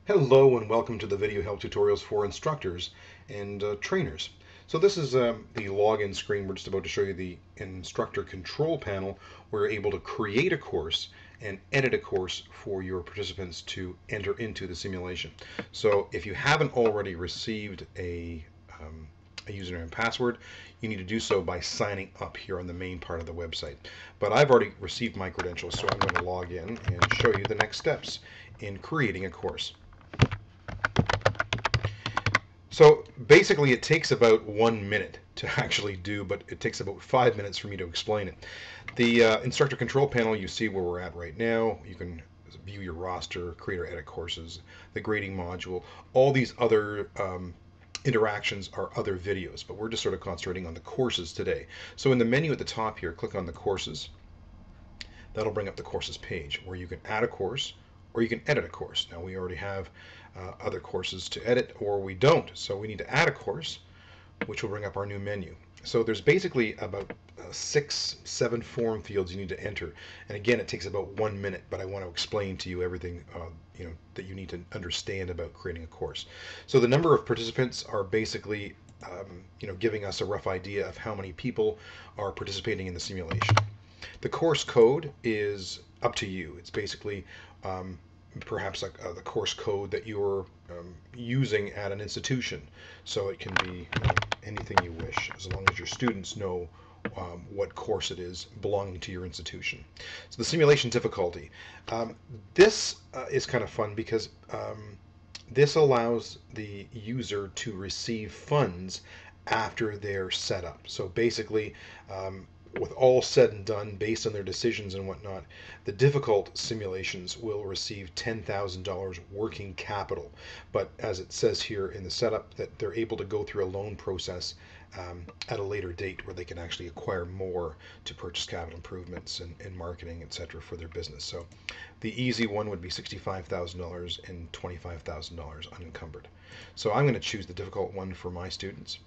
Hello and welcome to the video help tutorials for instructors and trainers. So this is the login screen. We're just about to show you the instructor control panel where you're able to create a course and edit a course for your participants to enter into the simulation. So if you haven't already received a username and password, you need to do so by signing up here on the main part of the website. But I've already received my credentials, so I'm going to log in and show you the next steps in creating a course. So basically, it takes about 1 minute to actually do, but it takes about 5 minutes for me to explain it. The instructor control panel, you see where we're at right now. You can view your roster, create or edit courses, the grading module, all these other interactions are other videos, but we're just sort of concentrating on the courses today. So in the menu at the top here, click on the courses. That'll bring up the courses page where you can add a course or you can edit a course. Now we already have other courses to edit, or we don't, so we need to add a course, which will bring up our new menu. So there's basically about 6, 7 form fields you need to enter, and again it takes about 1 minute, but I want to explain to you everything that you need to understand about creating a course. So the number of participants are basically giving us a rough idea of how many people are participating in the simulation. The course code is up to you. It's basically perhaps like the course code that you're using at an institution. So it can be anything you wish, as long as your students know what course it is belonging to your institution. So the simulation difficulty. This is kind of fun because this allows the user to receive funds after they're set up. So basically, with all said and done, based on their decisions and whatnot, the difficult simulations will receive $10,000 working capital. But as it says here in the setup, that they're able to go through a loan process at a later date where they can actually acquire more to purchase capital improvements and marketing, etc., for their business. So the easy one would be $65,000 and $25,000 unencumbered. So I'm going to choose the difficult one for my students.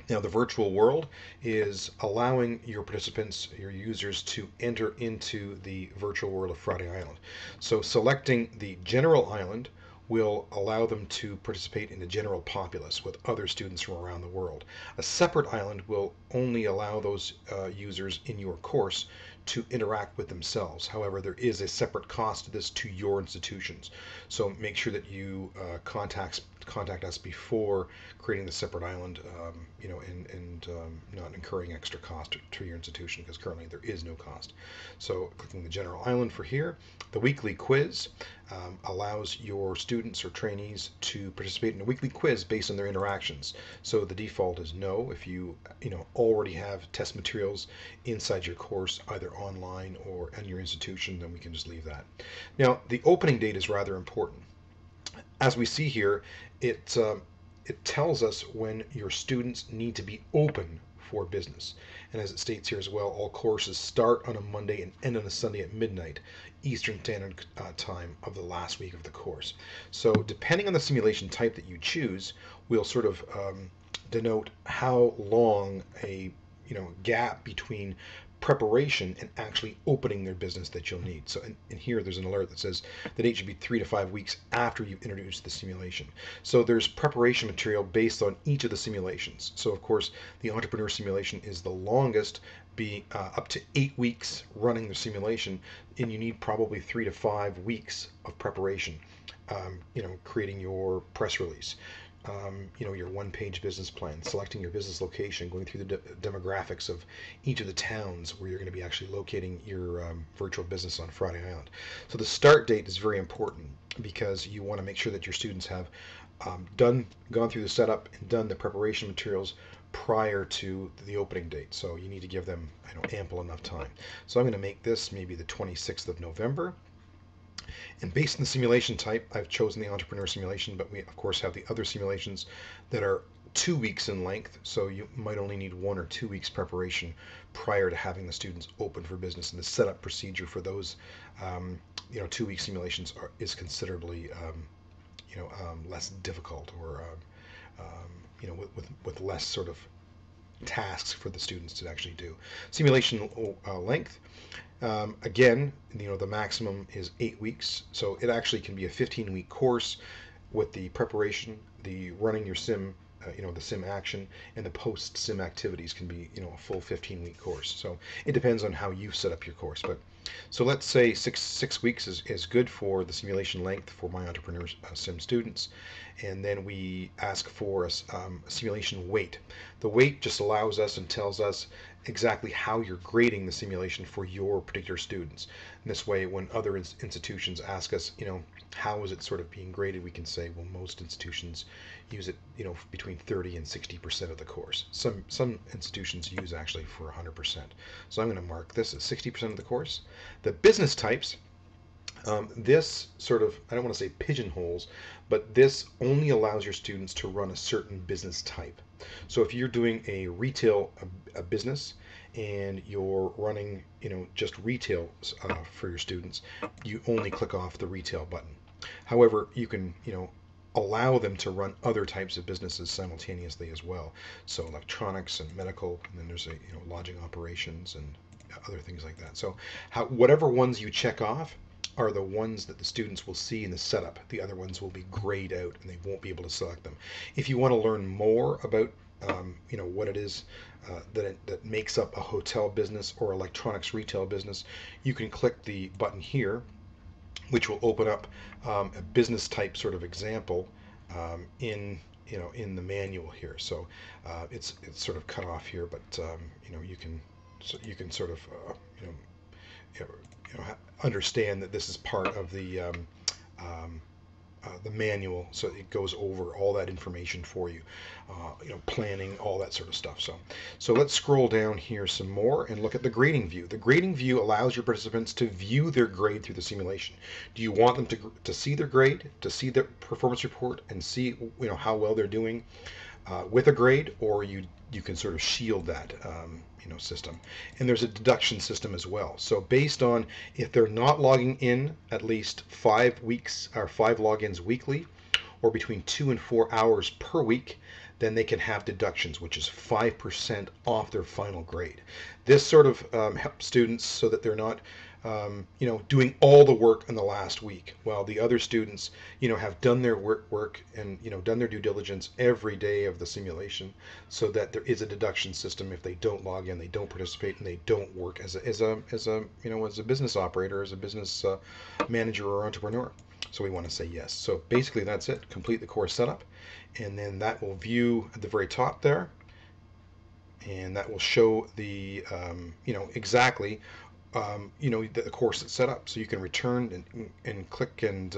Now, the virtual world is allowing your participants, your users, to enter into the virtual world of Friday Island. So selecting the general island will allow them to participate in the general populace with other students from around the world. A separate island will only allow those users in your course to interact with themselves. However, there is a separate cost to this to your institutions. So make sure that you contact us before creating the separate island, and not incurring extra cost to your institution, because currently there is no cost. So clicking the general island for here. The weekly quiz allows your students or trainees to participate in a weekly quiz based on their interactions. So the default is no. If you already have test materials inside your course, either online or in your institution, then we can just leave that. Now, the opening date is rather important. As we see here, it tells us when your students need to be open for business. And as it states here as well, all courses start on a Monday and end on a Sunday at midnight Eastern Standard Time of the last week of the course. So depending on the simulation type that you choose, we'll sort of denote how long a gap between preparation and actually opening their business that you'll need. So in here there's an alert that says the date should be 3 to 5 weeks after you've introduced the simulation. So there's preparation material based on each of the simulations. So of course the entrepreneur simulation is the longest, being up to 8 weeks running the simulation, and you need probably 3 to 5 weeks of preparation. Creating your press release, your one-page business plan, selecting your business location, going through the demographics of each of the towns where you're going to be actually locating your virtual business on Friday Island. So the start date is very important because you want to make sure that your students have gone through the setup and done the preparation materials prior to the opening date. So you need to give them ample enough time. So I'm going to make this maybe the 26th of November. And based on the simulation type, I've chosen the entrepreneur simulation, but we of course have the other simulations that are 2 weeks in length, so you might only need 1 or 2 weeks preparation prior to having the students open for business. And the setup procedure for those 2-week simulations is considerably less difficult, or with less sort of tasks for the students to actually do. Simulation length. Again, the maximum is 8 weeks, so it actually can be a 15-week course with the preparation, the running your sim, the sim action, and the post sim activities can be, a full 15-week course. So it depends on how you set up your course. But so let's say six weeks is good for the simulation length for my entrepreneur sim students, and then we ask for a simulation weight. The weight just allows us and tells us exactly how you're grading the simulation for your particular students. And this way, when other institutions ask us, how is it sort of being graded, we can say, well, most institutions use it, between 30 and 60% of the course. Some institutions use actually for 100%. So I'm going to mark this as 60% of the course. The business types. This sort of, I don't want to say pigeonholes, but this only allows your students to run a certain business type. So if you're doing a retail a business and you're running, just retail for your students, you only click off the retail button. However, you can, allow them to run other types of businesses simultaneously as well. So electronics and medical, and then there's lodging operations and other things like that. So whatever ones you check off are the ones that the students will see in the setup. The other ones will be grayed out and they won't be able to select them. If you want to learn more about what it is that makes up a hotel business or electronics retail business, you can click the button here, which will open up a business type sort of example in the manual here. So it's sort of cut off here, but you can sort of you know you know, understand that this is part of um, the manual, so it goes over all that information for you, planning, all that sort of stuff. So let's scroll down here some more and look at the grading view. The grading view allows your participants to view their grade through the simulation. Do you want them to see their grade, to see their performance report, and see how well they're doing with a grade, or you can sort of shield that system. And there's a deduction system as well. So based on if they're not logging in at least 5 weeks or 5 logins weekly, or between 2 and 4 hours per week, then they can have deductions, which is 5% off their final grade. This sort of helps students so that they're not doing all the work in the last week, while the other students, have done their work and, done their due diligence every day of the simulation, so that there is a deduction system if they don't log in, they don't participate, and they don't work as a business operator, as a business manager or entrepreneur. So we want to say yes. So basically that's it. Complete the course setup, and then that will view at the very top there, and that will show the exactly the course that's set up. So you can return and click and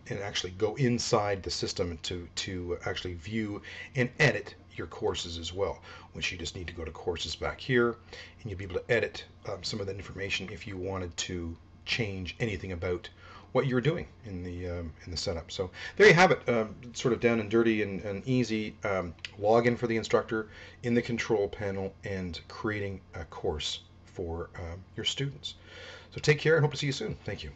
actually go inside the system to actually view and edit your courses as well, which you just need to go to courses back here, and you'll be able to edit some of that information if you wanted to change anything about what you're doing in the setup. So there you have it, sort of down and dirty and easy login for the instructor in the control panel and creating a course for your students. So take care and hope to see you soon. Thank you.